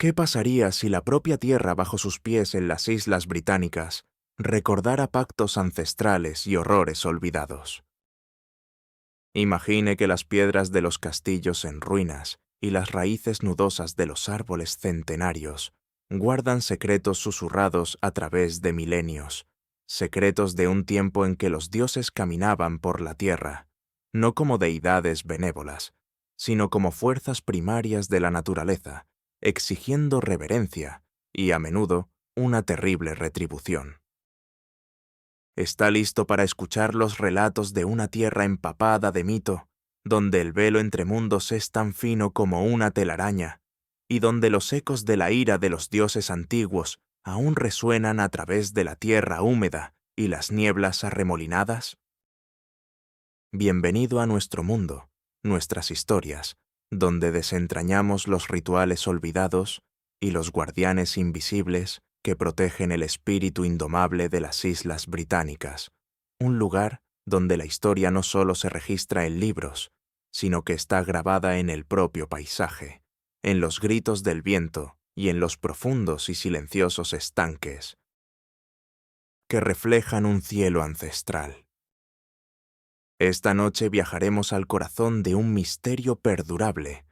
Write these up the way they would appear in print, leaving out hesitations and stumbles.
¿Qué pasaría si la propia tierra bajo sus pies en las Islas Británicas recordara pactos ancestrales y horrores olvidados? Imagine que las piedras de los castillos en ruinas y las raíces nudosas de los árboles centenarios guardan secretos susurrados a través de milenios, secretos de un tiempo en que los dioses caminaban por la tierra, no como deidades benévolas, sino como fuerzas primarias de la naturaleza, exigiendo reverencia y, a menudo, una terrible retribución. ¿Está listo para escuchar los relatos de una tierra empapada de mito, donde el velo entre mundos es tan fino como una telaraña, y donde los ecos de la ira de los dioses antiguos aún resuenan a través de la tierra húmeda y las nieblas arremolinadas? Bienvenido a nuestro mundo, nuestras historias, donde desentrañamos los rituales olvidados y los guardianes invisibles que protegen el espíritu indomable de las Islas Británicas, un lugar donde la historia no solo se registra en libros, sino que está grabada en el propio paisaje, en los gritos del viento y en los profundos y silenciosos estanques que reflejan un cielo ancestral. Esta noche viajaremos al corazón de un misterio perdurable,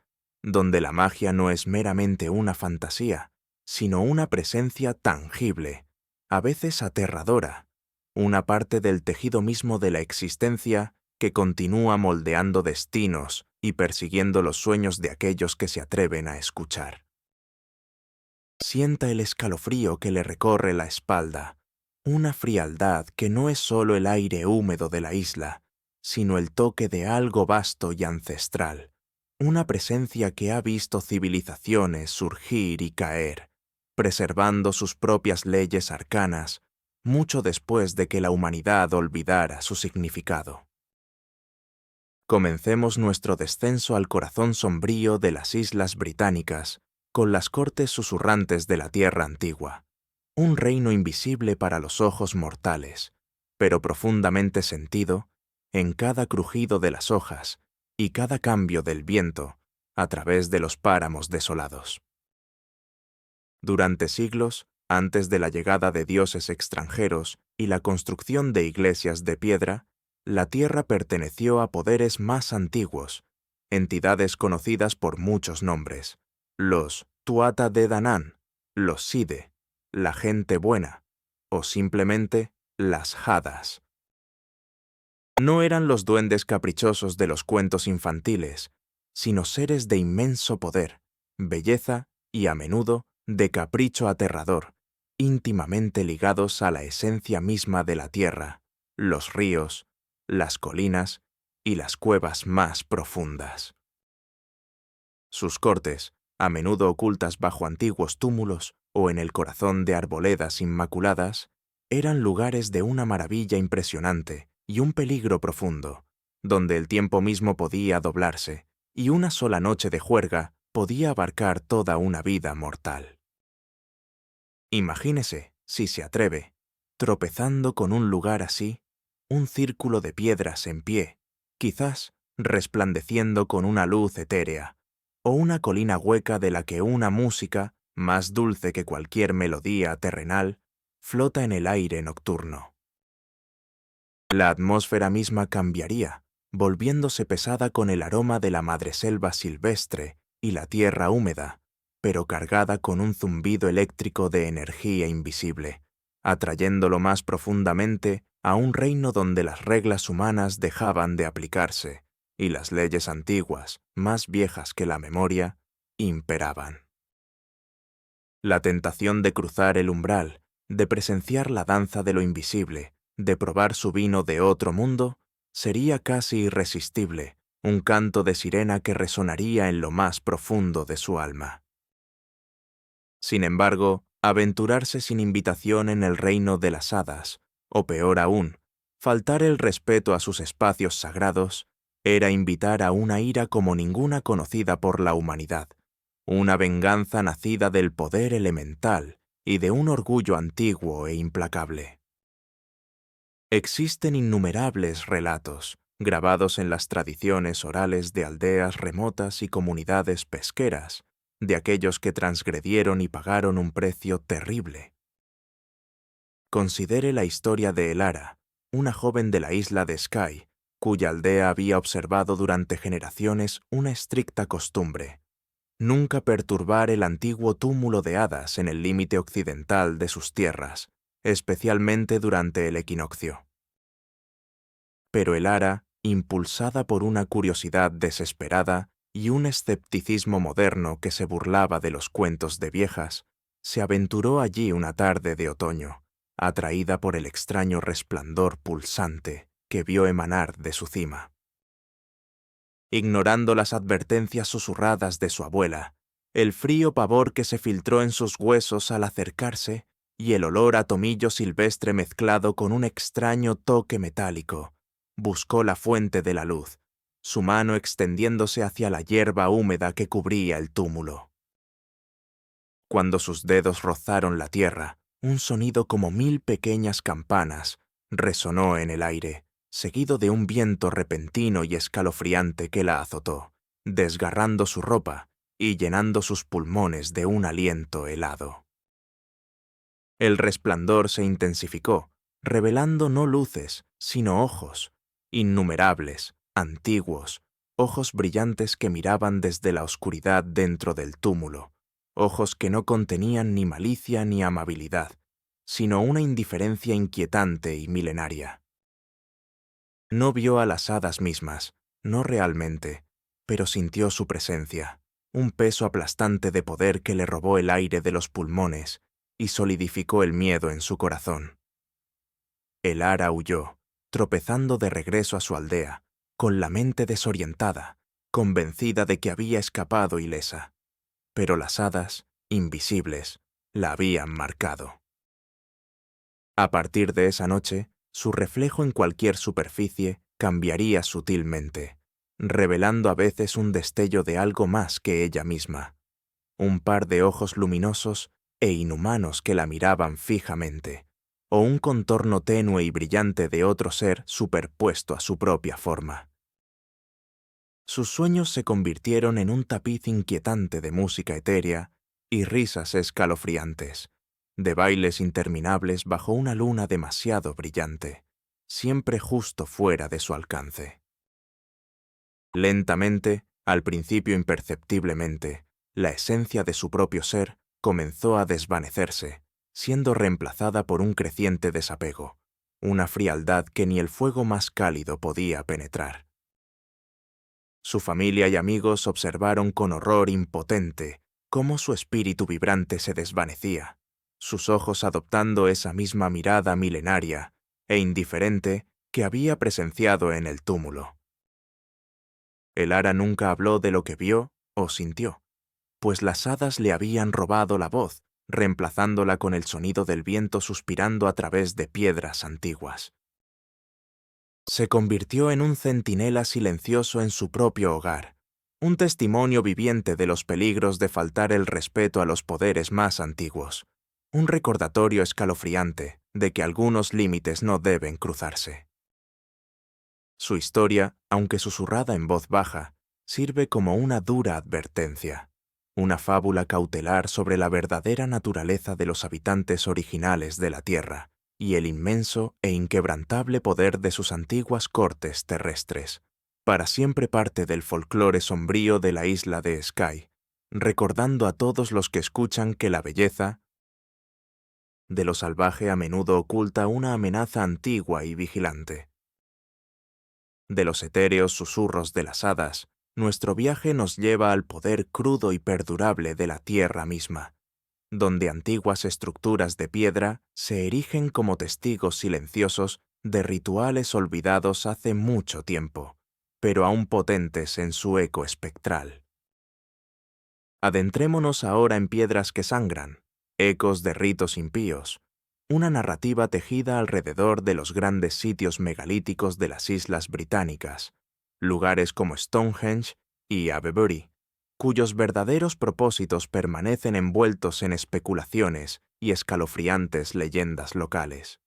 donde la magia no es meramente una fantasía, sino una presencia tangible, a veces aterradora, una parte del tejido mismo de la existencia que continúa moldeando destinos y persiguiendo los sueños de aquellos que se atreven a escuchar. Sienta el escalofrío que le recorre la espalda, una frialdad que no es solo el aire húmedo de la isla, sino el toque de algo vasto y ancestral, una presencia que ha visto civilizaciones surgir y caer, preservando sus propias leyes arcanas, mucho después de que la humanidad olvidara su significado. Comencemos nuestro descenso al corazón sombrío de las Islas Británicas, con las cortes susurrantes de la tierra antigua, un reino invisible para los ojos mortales, pero profundamente sentido en cada crujido de las hojas y cada cambio del viento a través de los páramos desolados. Durante siglos, antes de la llegada de dioses extranjeros y la construcción de iglesias de piedra, la tierra perteneció a poderes más antiguos, entidades conocidas por muchos nombres: los Tuatha de Danann, los Side, la gente buena, o simplemente las hadas. No eran los duendes caprichosos de los cuentos infantiles, sino seres de inmenso poder, belleza y, a menudo, de capricho aterrador, íntimamente ligados a la esencia misma de la tierra, los ríos, las colinas y las cuevas más profundas. Sus cortes, a menudo ocultas bajo antiguos túmulos o en el corazón de arboledas inmaculadas, eran lugares de una maravilla impresionante y un peligro profundo, donde el tiempo mismo podía doblarse y una sola noche de juerga podía abarcar toda una vida mortal. Imagínese, si se atreve, tropezando con un lugar así, un círculo de piedras en pie, quizás resplandeciendo con una luz etérea, o una colina hueca de la que una música, más dulce que cualquier melodía terrenal, flota en el aire nocturno. La atmósfera misma cambiaría, volviéndose pesada con el aroma de la madreselva silvestre y la tierra húmeda, pero cargada con un zumbido eléctrico de energía invisible, atrayéndolo más profundamente a un reino donde las reglas humanas dejaban de aplicarse y las leyes antiguas, más viejas que la memoria, imperaban. La tentación de cruzar el umbral, de presenciar la danza de lo invisible, de probar su vino de otro mundo, sería casi irresistible, un canto de sirena que resonaría en lo más profundo de su alma. Sin embargo, aventurarse sin invitación en el reino de las hadas, o peor aún, faltar el respeto a sus espacios sagrados, era invitar a una ira como ninguna conocida por la humanidad, una venganza nacida del poder elemental y de un orgullo antiguo e implacable. Existen innumerables relatos, grabados en las tradiciones orales de aldeas remotas y comunidades pesqueras, de aquellos que transgredieron y pagaron un precio terrible. Considere la historia de Elara, una joven de la isla de Skye, cuya aldea había observado durante generaciones una estricta costumbre: nunca perturbar el antiguo túmulo de hadas en el límite occidental de sus tierras, especialmente durante el equinoccio. Pero Elara, impulsada por una curiosidad desesperada y un escepticismo moderno que se burlaba de los cuentos de viejas, se aventuró allí una tarde de otoño, atraída por el extraño resplandor pulsante que vio emanar de su cima. Ignorando las advertencias susurradas de su abuela, el frío pavor que se filtró en sus huesos al acercarse y el olor a tomillo silvestre mezclado con un extraño toque metálico, buscó la fuente de la luz, su mano extendiéndose hacia la hierba húmeda que cubría el túmulo. Cuando sus dedos rozaron la tierra, un sonido como 1000 pequeñas campanas resonó en el aire, seguido de un viento repentino y escalofriante que la azotó, desgarrando su ropa y llenando sus pulmones de un aliento helado. El resplandor se intensificó, revelando no luces, sino ojos, innumerables, antiguos, ojos brillantes que miraban desde la oscuridad dentro del túmulo, ojos que no contenían ni malicia ni amabilidad, sino una indiferencia inquietante y milenaria. No vio a las hadas mismas, no realmente, pero sintió su presencia, un peso aplastante de poder que le robó el aire de los pulmones y solidificó el miedo en su corazón. Elara huyó, tropezando de regreso a su aldea, con la mente desorientada, convencida de que había escapado ilesa. Pero las hadas, invisibles, la habían marcado. A partir de esa noche, su reflejo en cualquier superficie cambiaría sutilmente, revelando a veces un destello de algo más que ella misma, un par de ojos luminosos e inhumanos que la miraban fijamente, o un contorno tenue y brillante de otro ser superpuesto a su propia forma. Sus sueños se convirtieron en un tapiz inquietante de música etérea y risas escalofriantes, de bailes interminables bajo una luna demasiado brillante, siempre justo fuera de su alcance. Lentamente, al principio imperceptiblemente, la esencia de su propio ser comenzó a desvanecerse, siendo reemplazada por un creciente desapego, una frialdad que ni el fuego más cálido podía penetrar. Su familia y amigos observaron con horror impotente cómo su espíritu vibrante se desvanecía, sus ojos adoptando esa misma mirada milenaria e indiferente que había presenciado en el túmulo. Elara nunca habló de lo que vio o sintió, pues las hadas le habían robado la voz, reemplazándola con el sonido del viento suspirando a través de piedras antiguas. Se convirtió en un centinela silencioso en su propio hogar, un testimonio viviente de los peligros de faltar el respeto a los poderes más antiguos, un recordatorio escalofriante de que algunos límites no deben cruzarse. Su historia, aunque susurrada en voz baja, sirve como una dura advertencia, una fábula cautelar sobre la verdadera naturaleza de los habitantes originales de la Tierra y el inmenso e inquebrantable poder de sus antiguas cortes terrestres, para siempre parte del folclore sombrío de la isla de Skye, recordando a todos los que escuchan que la belleza de lo salvaje a menudo oculta una amenaza antigua y vigilante. De los etéreos susurros de las hadas, nuestro viaje nos lleva al poder crudo y perdurable de la tierra misma, donde antiguas estructuras de piedra se erigen como testigos silenciosos de rituales olvidados hace mucho tiempo, pero aún potentes en su eco espectral. Adentrémonos ahora en piedras que sangran, ecos de ritos impíos, una narrativa tejida alrededor de los grandes sitios megalíticos de las Islas Británicas, lugares como Stonehenge y Avebury, cuyos verdaderos propósitos permanecen envueltos en especulaciones y escalofriantes leyendas locales.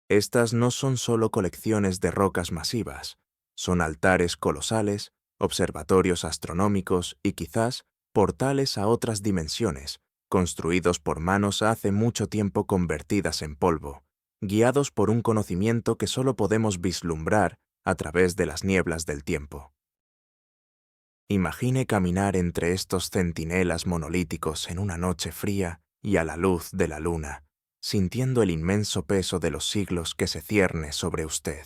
Estas no son solo colecciones de rocas masivas, son altares colosales, observatorios astronómicos y quizás portales a otras dimensiones, construidos por manos hace mucho tiempo convertidas en polvo, guiados por un conocimiento que solo podemos vislumbrar a través de las nieblas del tiempo. Imagine caminar entre estos centinelas monolíticos en una noche fría y a la luz de la luna, sintiendo el inmenso peso de los siglos que se cierne sobre usted.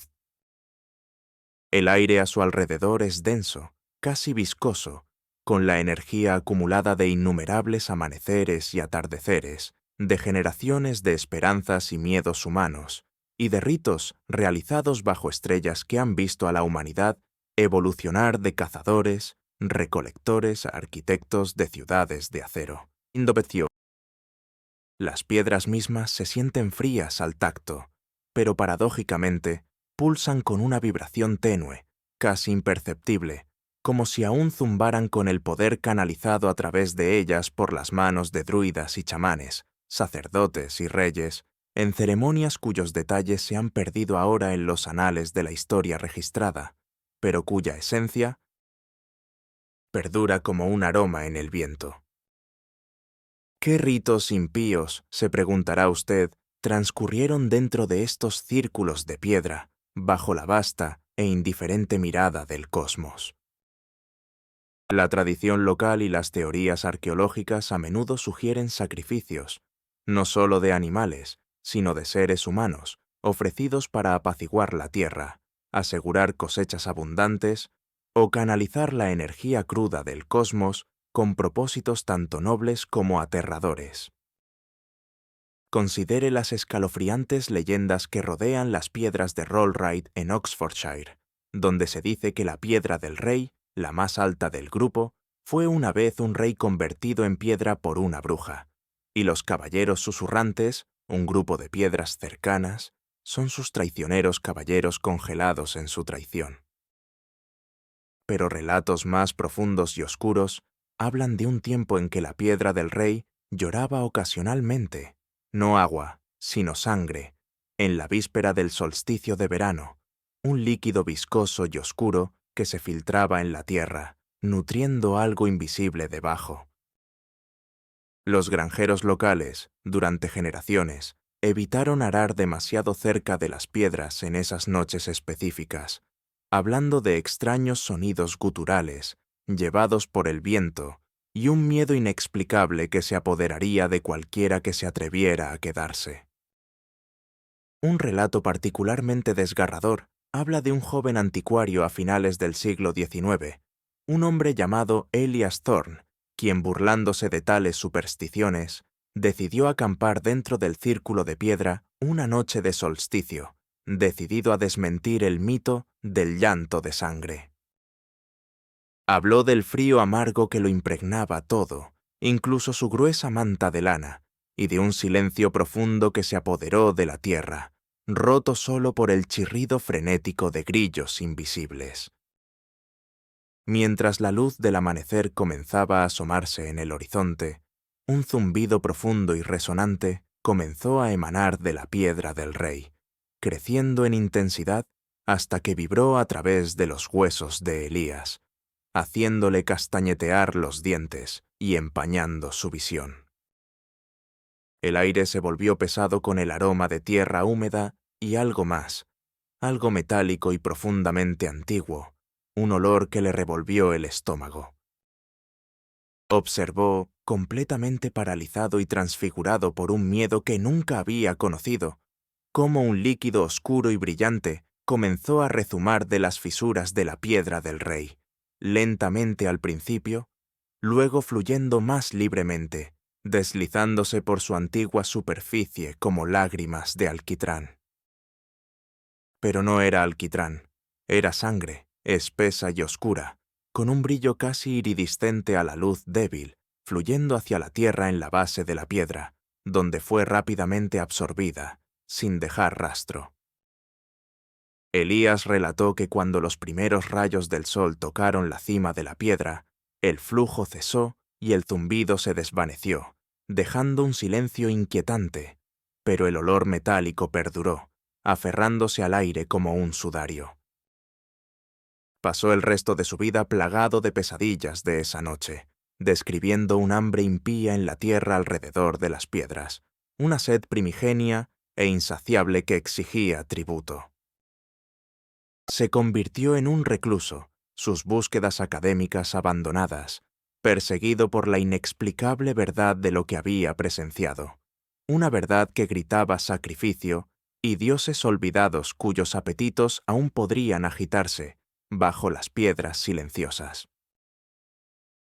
El aire a su alrededor es denso, casi viscoso, con la energía acumulada de innumerables amaneceres y atardeceres, de generaciones de esperanzas y miedos humanos, y de ritos realizados bajo estrellas que han visto a la humanidad evolucionar de cazadores, recolectores a arquitectos de ciudades de acero. Indopecio. Las piedras mismas se sienten frías al tacto, pero paradójicamente pulsan con una vibración tenue, casi imperceptible, como si aún zumbaran con el poder canalizado a través de ellas por las manos de druidas y chamanes, sacerdotes y reyes, en ceremonias cuyos detalles se han perdido ahora en los anales de la historia registrada, pero cuya esencia perdura como un aroma en el viento. ¿Qué ritos impíos, se preguntará usted, transcurrieron dentro de estos círculos de piedra, bajo la vasta e indiferente mirada del cosmos? La tradición local y las teorías arqueológicas a menudo sugieren sacrificios, no solo de animales, sino de seres humanos, ofrecidos para apaciguar la tierra, asegurar cosechas abundantes o canalizar la energía cruda del cosmos con propósitos tanto nobles como aterradores. Considere las escalofriantes leyendas que rodean las piedras de Rollright en Oxfordshire, donde se dice que la piedra del rey, la más alta del grupo, fue una vez un rey convertido en piedra por una bruja, y los caballeros susurrantes, un grupo de piedras cercanas, son sus traicioneros caballeros congelados en su traición. Pero relatos más profundos y oscuros hablan de un tiempo en que la piedra del rey lloraba ocasionalmente, no agua, sino sangre, en la víspera del solsticio de verano, un líquido viscoso y oscuro que se filtraba en la tierra, nutriendo algo invisible debajo. Los granjeros locales, durante generaciones, evitaron arar demasiado cerca de las piedras en esas noches específicas, hablando de extraños sonidos guturales, llevados por el viento, y un miedo inexplicable que se apoderaría de cualquiera que se atreviera a quedarse. Un relato particularmente desgarrador habla de un joven anticuario a finales del siglo XIX, un hombre llamado Elias Thorne, quien, burlándose de tales supersticiones, decidió acampar dentro del círculo de piedra una noche de solsticio, decidido a desmentir el mito del llanto de sangre. Habló del frío amargo que lo impregnaba todo, incluso su gruesa manta de lana, y de un silencio profundo que se apoderó de la tierra, roto solo por el chirrido frenético de grillos invisibles. Mientras la luz del amanecer comenzaba a asomarse en el horizonte, un zumbido profundo y resonante comenzó a emanar de la piedra del rey, creciendo en intensidad hasta que vibró a través de los huesos de Elías, haciéndole castañetear los dientes y empañando su visión. El aire se volvió pesado con el aroma de tierra húmeda y algo más, algo metálico y profundamente antiguo, un olor que le revolvió el estómago. Observó, completamente paralizado y transfigurado por un miedo que nunca había conocido, cómo un líquido oscuro y brillante comenzó a rezumar de las fisuras de la piedra del rey, lentamente al principio, luego fluyendo más libremente, deslizándose por su antigua superficie como lágrimas de alquitrán. Pero no era alquitrán, era sangre, espesa y oscura, con un brillo casi iridiscente a la luz débil, fluyendo hacia la tierra en la base de la piedra, donde fue rápidamente absorbida, sin dejar rastro. Elías relató que cuando los primeros rayos del sol tocaron la cima de la piedra, el flujo cesó y el zumbido se desvaneció, dejando un silencio inquietante, pero el olor metálico perduró, aferrándose al aire como un sudario. Pasó el resto de su vida plagado de pesadillas de esa noche, describiendo un hambre impía en la tierra alrededor de las piedras, una sed primigenia e insaciable que exigía tributo. Se convirtió en un recluso, sus búsquedas académicas abandonadas, perseguido por la inexplicable verdad de lo que había presenciado, una verdad que gritaba sacrificio y dioses olvidados cuyos apetitos aún podrían agitarse bajo las piedras silenciosas.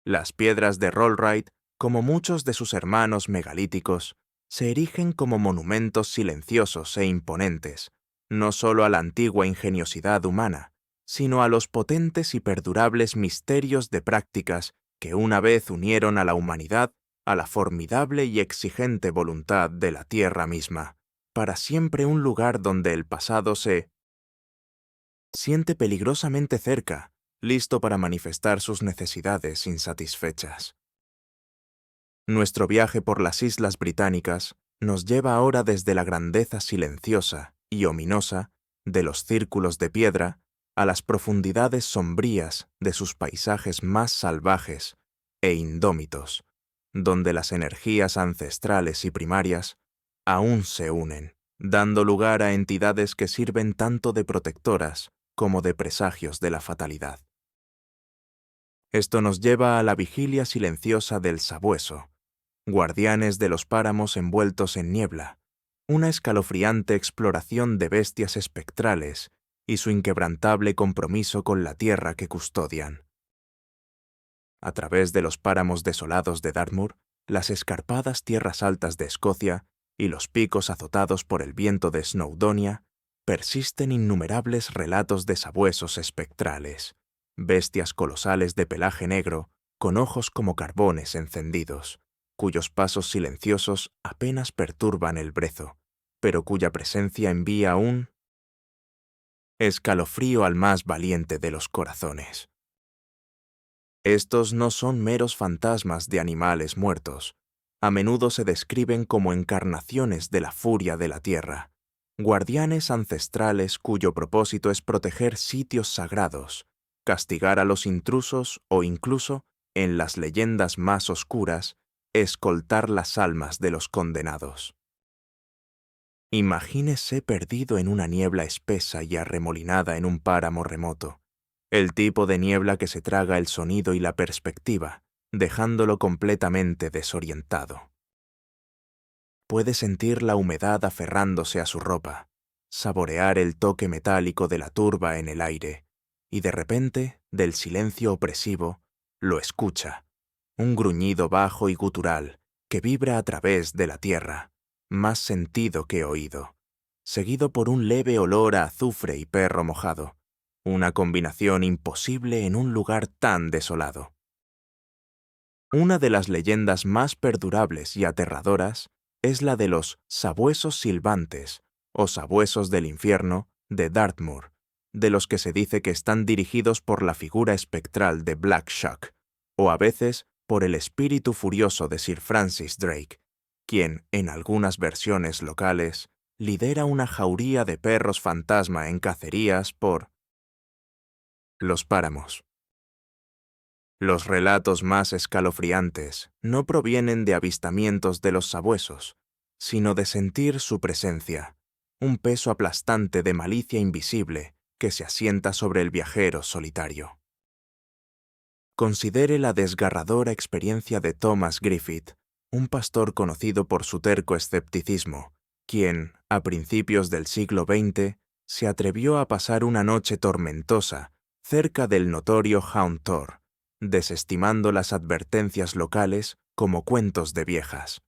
Las piedras de Rollright, como muchos de sus hermanos megalíticos, se erigen como monumentos silenciosos e imponentes, no solo a la antigua ingeniosidad humana, sino a los potentes y perdurables misterios de prácticas que una vez unieron a la humanidad a la formidable y exigente voluntad de la tierra misma, para siempre un lugar donde el pasado se siente peligrosamente cerca, listo para manifestar sus necesidades insatisfechas. Nuestro viaje por las Islas Británicas nos lleva ahora desde la grandeza silenciosa y ominosa de los círculos de piedra a las profundidades sombrías de sus paisajes más salvajes e indómitos, donde las energías ancestrales y primarias aún se unen, dando lugar a entidades que sirven tanto de protectoras como de presagios de la fatalidad. Esto nos lleva a la vigilia silenciosa del sabueso, guardianes de los páramos envueltos en niebla, una escalofriante exploración de bestias espectrales y su inquebrantable compromiso con la tierra que custodian. A través de los páramos desolados de Dartmoor, las escarpadas tierras altas de Escocia y los picos azotados por el viento de Snowdonia, persisten innumerables relatos de sabuesos espectrales, bestias colosales de pelaje negro, con ojos como carbones encendidos, cuyos pasos silenciosos apenas perturban el brezo, pero cuya presencia envía un escalofrío al más valiente de los corazones. Estos no son meros fantasmas de animales muertos, a menudo se describen como encarnaciones de la furia de la tierra, guardianes ancestrales cuyo propósito es proteger sitios sagrados, castigar a los intrusos o incluso, en las leyendas más oscuras, escoltar las almas de los condenados. Imagínese perdido en una niebla espesa y arremolinada en un páramo remoto, el tipo de niebla que se traga el sonido y la perspectiva, dejándolo completamente desorientado. Puede sentir la humedad aferrándose a su ropa, saborear el toque metálico de la turba en el aire, y de repente, del silencio opresivo, lo escucha, un gruñido bajo y gutural que vibra a través de la tierra, más sentido que oído, seguido por un leve olor a azufre y perro mojado, una combinación imposible en un lugar tan desolado. Una de las leyendas más perdurables y aterradoras es la de los sabuesos silbantes o sabuesos del infierno de Dartmoor, de los que se dice que están dirigidos por la figura espectral de Black Shuck, o a veces por el espíritu furioso de Sir Francis Drake, quien, en algunas versiones locales, lidera una jauría de perros fantasma en cacerías por los páramos. Los relatos más escalofriantes no provienen de avistamientos de los sabuesos, sino de sentir su presencia, un peso aplastante de malicia invisible que se asienta sobre el viajero solitario. Considere la desgarradora experiencia de Thomas Griffith, un pastor conocido por su terco escepticismo, quien, a principios del siglo XX, se atrevió a pasar una noche tormentosa cerca del notorio Hound Tor, desestimando las advertencias locales como cuentos de viejas.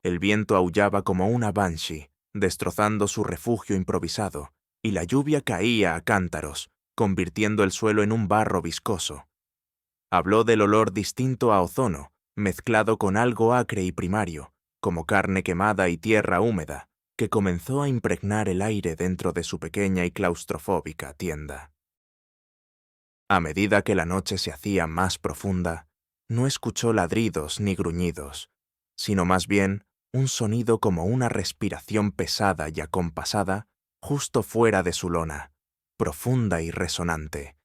El viento aullaba como una banshee, destrozando su refugio improvisado, y la lluvia caía a cántaros, convirtiendo el suelo en un barro viscoso. Habló del olor distinto a ozono, mezclado con algo acre y primario, como carne quemada y tierra húmeda, que comenzó a impregnar el aire dentro de su pequeña y claustrofóbica tienda. A medida que la noche se hacía más profunda, no escuchó ladridos ni gruñidos, sino más bien un sonido como una respiración pesada y acompasada justo fuera de su lona, profunda y resonante,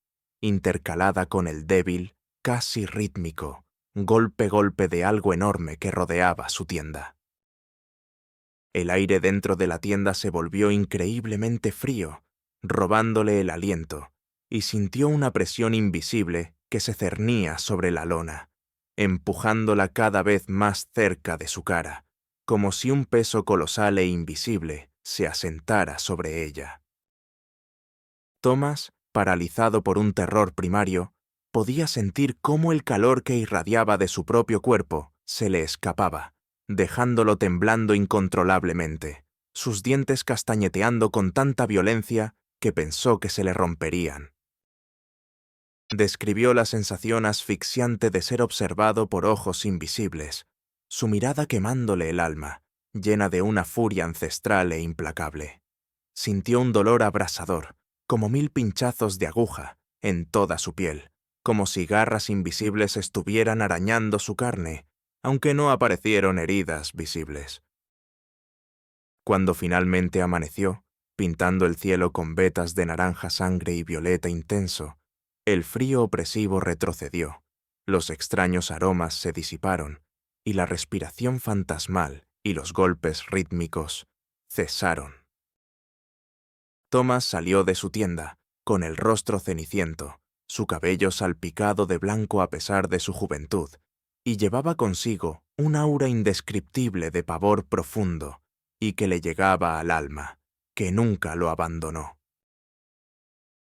intercalada con el débil, casi rítmico, golpe de algo enorme que rodeaba su tienda. El aire dentro de la tienda se volvió increíblemente frío, robándole el aliento, y sintió una presión invisible que se cernía sobre la lona, empujándola cada vez más cerca de su cara, como si un peso colosal e invisible se asentara sobre ella. Thomas, paralizado por un terror primario, podía sentir cómo el calor que irradiaba de su propio cuerpo se le escapaba, dejándolo temblando incontrolablemente, sus dientes castañeteando con tanta violencia que pensó que se le romperían. Describió la sensación asfixiante de ser observado por ojos invisibles, su mirada quemándole el alma, llena de una furia ancestral e implacable. Sintió un dolor abrasador, como 1000 pinchazos de aguja, en toda su piel, como si garras invisibles estuvieran arañando su carne, aunque no aparecieron heridas visibles. Cuando finalmente amaneció, pintando el cielo con vetas de naranja sangre y violeta intenso, el frío opresivo retrocedió, los extraños aromas se disiparon, y la respiración fantasmal y los golpes rítmicos cesaron. Thomas salió de su tienda, con el rostro ceniciento, su cabello salpicado de blanco a pesar de su juventud, y llevaba consigo un aura indescriptible de pavor profundo y que le llegaba al alma, que nunca lo abandonó.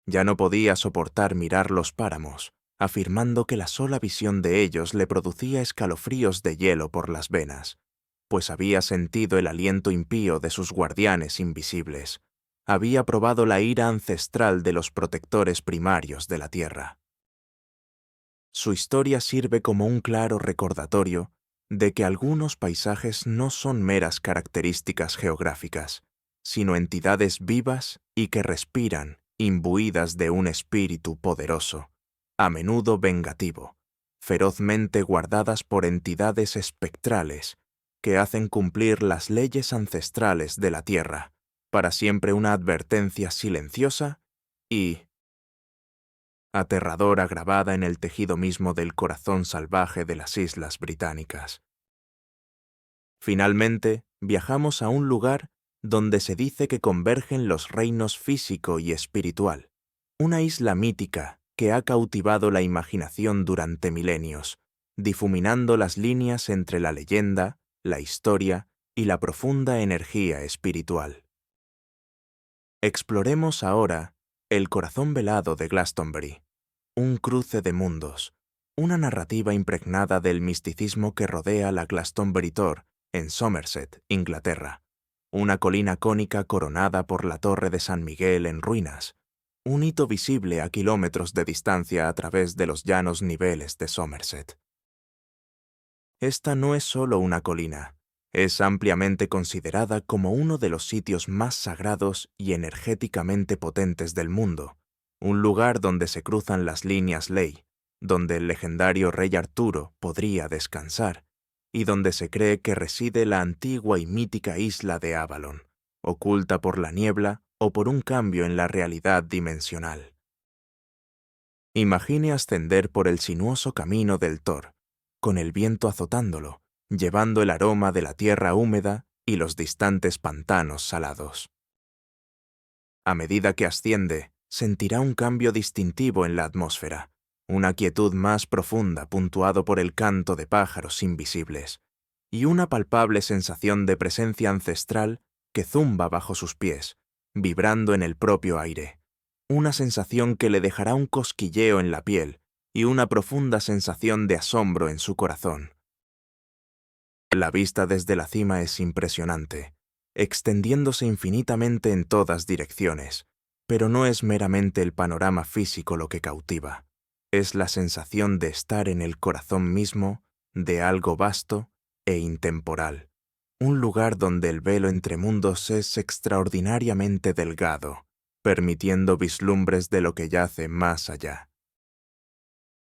Ya no podía soportar mirar los páramos, afirmando que la sola visión de ellos le producía escalofríos de hielo por las venas, pues había sentido el aliento impío de sus guardianes invisibles, había probado la ira ancestral de los protectores primarios de la tierra. Su historia sirve como un claro recordatorio de que algunos paisajes no son meras características geográficas, sino entidades vivas y que respiran, imbuidas de un espíritu poderoso, a menudo vengativo, ferozmente guardadas por entidades espectrales que hacen cumplir las leyes ancestrales de la tierra, para siempre una advertencia silenciosa y aterradora grabada en el tejido mismo del corazón salvaje de las Islas Británicas. Finalmente, viajamos a un lugar donde se dice que convergen los reinos físico y espiritual, una isla mítica que ha cautivado la imaginación durante milenios, difuminando las líneas entre la leyenda, la historia y la profunda energía espiritual. Exploremos ahora el corazón velado de Glastonbury, un cruce de mundos, una narrativa impregnada del misticismo que rodea la Glastonbury Tor en Somerset, Inglaterra, una colina cónica coronada por la Torre de San Miguel en ruinas, un hito visible a kilómetros de distancia a través de los llanos niveles de Somerset. Esta no es solo una colina, es ampliamente considerada como uno de los sitios más sagrados y energéticamente potentes del mundo, un lugar donde se cruzan las líneas ley, donde el legendario rey Arturo podría descansar, y donde se cree que reside la antigua y mítica isla de Avalon, oculta por la niebla o por un cambio en la realidad dimensional. Imagine ascender por el sinuoso camino del Tor, con el viento azotándolo, llevando el aroma de la tierra húmeda y los distantes pantanos salados. A medida que asciende, sentirá un cambio distintivo en la atmósfera, una quietud más profunda puntuado por el canto de pájaros invisibles, y una palpable sensación de presencia ancestral que zumba bajo sus pies, vibrando en el propio aire, una sensación que le dejará un cosquilleo en la piel y una profunda sensación de asombro en su corazón. La vista desde la cima es impresionante, extendiéndose infinitamente en todas direcciones, pero no es meramente el panorama físico lo que cautiva, es la sensación de estar en el corazón mismo de algo vasto e intemporal, un lugar donde el velo entre mundos es extraordinariamente delgado, permitiendo vislumbres de lo que yace más allá.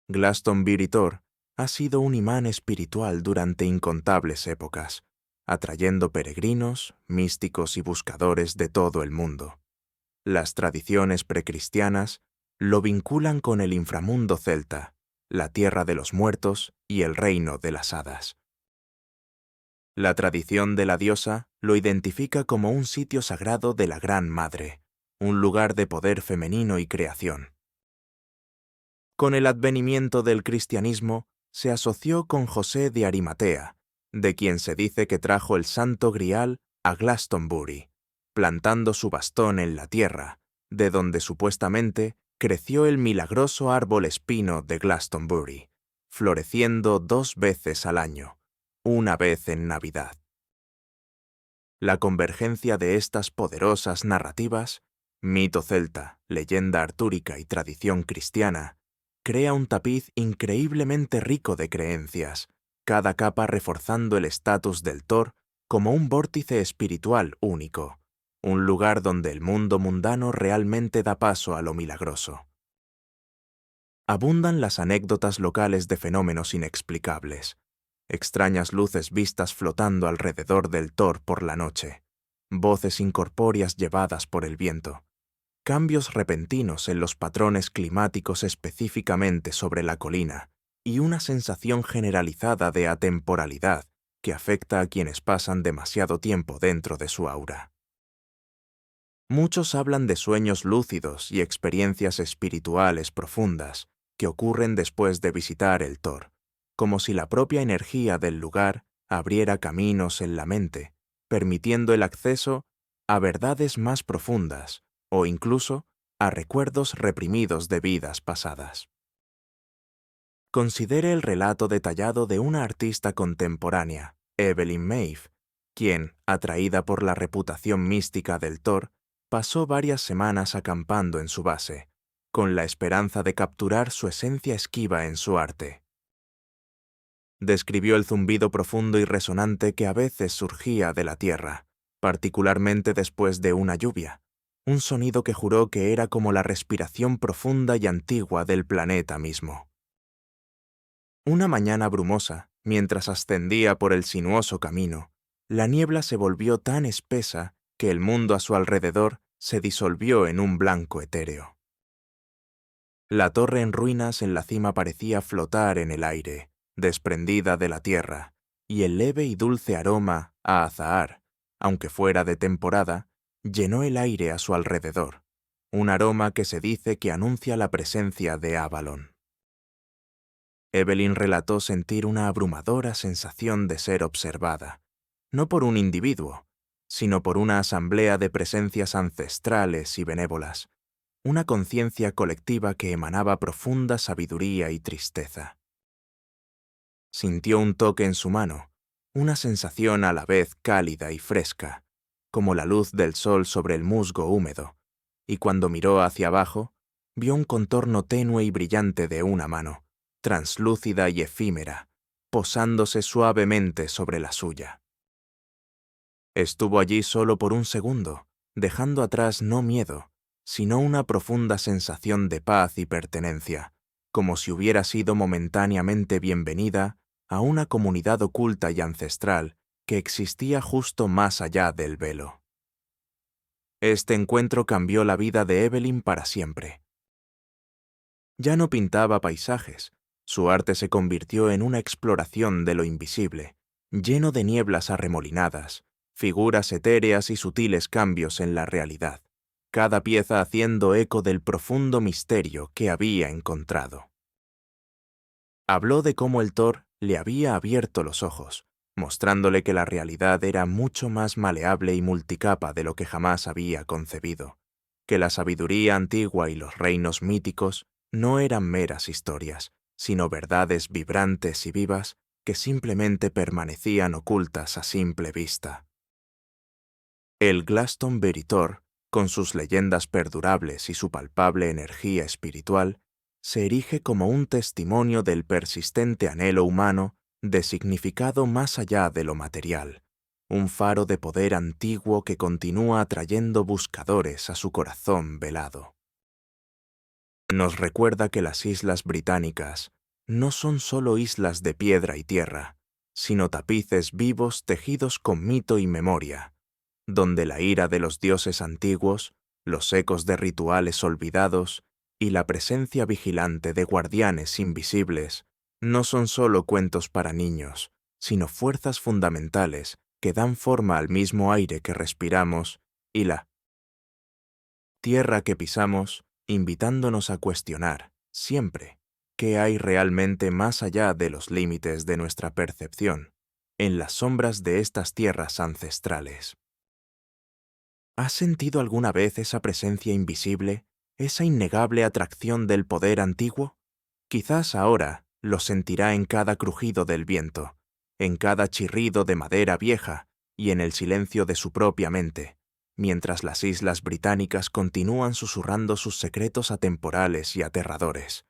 Glastonbury Tor ha sido un imán espiritual durante incontables épocas, atrayendo peregrinos, místicos y buscadores de todo el mundo. Las tradiciones precristianas lo vinculan con el inframundo celta la tierra de los muertos y el reino de las hadas. La tradición de la diosa lo identifica como un sitio sagrado de la Gran Madre, un lugar de poder femenino y creación. Con el advenimiento del cristianismo, se asoció con José de Arimatea, de quien se dice que trajo el Santo Grial a Glastonbury, plantando su bastón en la tierra, de donde supuestamente creció el milagroso árbol espino de Glastonbury, floreciendo 2 veces al año, una vez en Navidad. La convergencia de estas poderosas narrativas, mito celta, leyenda artúrica y tradición cristiana, crea un tapiz increíblemente rico de creencias, cada capa reforzando el estatus del Thor como un vórtice espiritual único, un lugar donde el mundo mundano realmente da paso a lo milagroso. Abundan las anécdotas locales de fenómenos inexplicables, extrañas luces vistas flotando alrededor del Thor por la noche, voces incorpóreas llevadas por el viento, cambios repentinos en los patrones climáticos específicamente sobre la colina y una sensación generalizada de atemporalidad que afecta a quienes pasan demasiado tiempo dentro de su aura. Muchos hablan de sueños lúcidos y experiencias espirituales profundas que ocurren después de visitar el Thor, como si la propia energía del lugar abriera caminos en la mente, permitiendo el acceso a verdades más profundas o incluso a recuerdos reprimidos de vidas pasadas. Considere el relato detallado de una artista contemporánea, Evelyn Maeve, quien, atraída por la reputación mística del Thor, pasó varias semanas acampando en su base, con la esperanza de capturar su esencia esquiva en su arte. Describió el zumbido profundo y resonante que a veces surgía de la tierra, particularmente después de una lluvia, un sonido que juró que era como la respiración profunda y antigua del planeta mismo. Una mañana brumosa, mientras ascendía por el sinuoso camino, la niebla se volvió tan espesa que el mundo a su alrededor se disolvió en un blanco etéreo. La torre en ruinas en la cima parecía flotar en el aire, desprendida de la tierra, y el leve y dulce aroma a azahar, aunque fuera de temporada, llenó el aire a su alrededor, un aroma que se dice que anuncia la presencia de Avalon. Evelyn relató sentir una abrumadora sensación de ser observada, no por un individuo, sino por una asamblea de presencias ancestrales y benévolas, una conciencia colectiva que emanaba profunda sabiduría y tristeza. Sintió un toque en su mano, una sensación a la vez cálida y fresca, como la luz del sol sobre el musgo húmedo, y cuando miró hacia abajo, vio un contorno tenue y brillante de una mano, translúcida y efímera, posándose suavemente sobre la suya. Estuvo allí solo por un segundo, dejando atrás no miedo, sino una profunda sensación de paz y pertenencia, como si hubiera sido momentáneamente bienvenida a una comunidad oculta y ancestral que existía justo más allá del velo. Este encuentro cambió la vida de Evelyn para siempre. Ya no pintaba paisajes, su arte se convirtió en una exploración de lo invisible, lleno de nieblas arremolinadas, figuras etéreas y sutiles cambios en la realidad, cada pieza haciendo eco del profundo misterio que había encontrado. Habló de cómo el Thor le había abierto los ojos, mostrándole que la realidad era mucho más maleable y multicapa de lo que jamás había concebido, que la sabiduría antigua y los reinos míticos no eran meras historias, sino verdades vibrantes y vivas que simplemente permanecían ocultas a simple vista. El Glastonbury Thor, con sus leyendas perdurables y su palpable energía espiritual, se erige como un testimonio del persistente anhelo humano de significado más allá de lo material, un faro de poder antiguo que continúa atrayendo buscadores a su corazón velado. Nos recuerda que las Islas Británicas no son solo islas de piedra y tierra, sino tapices vivos tejidos con mito y memoria, donde la ira de los dioses antiguos, los ecos de rituales olvidados y la presencia vigilante de guardianes invisibles no son solo cuentos para niños, sino fuerzas fundamentales que dan forma al mismo aire que respiramos y la tierra que pisamos, invitándonos a cuestionar, siempre, qué hay realmente más allá de los límites de nuestra percepción, en las sombras de estas tierras ancestrales. ¿Has sentido alguna vez esa presencia invisible, esa innegable atracción del poder antiguo? Quizás ahora lo sentirá en cada crujido del viento, en cada chirrido de madera vieja y en el silencio de su propia mente, mientras las islas británicas continúan susurrando sus secretos atemporales y aterradores.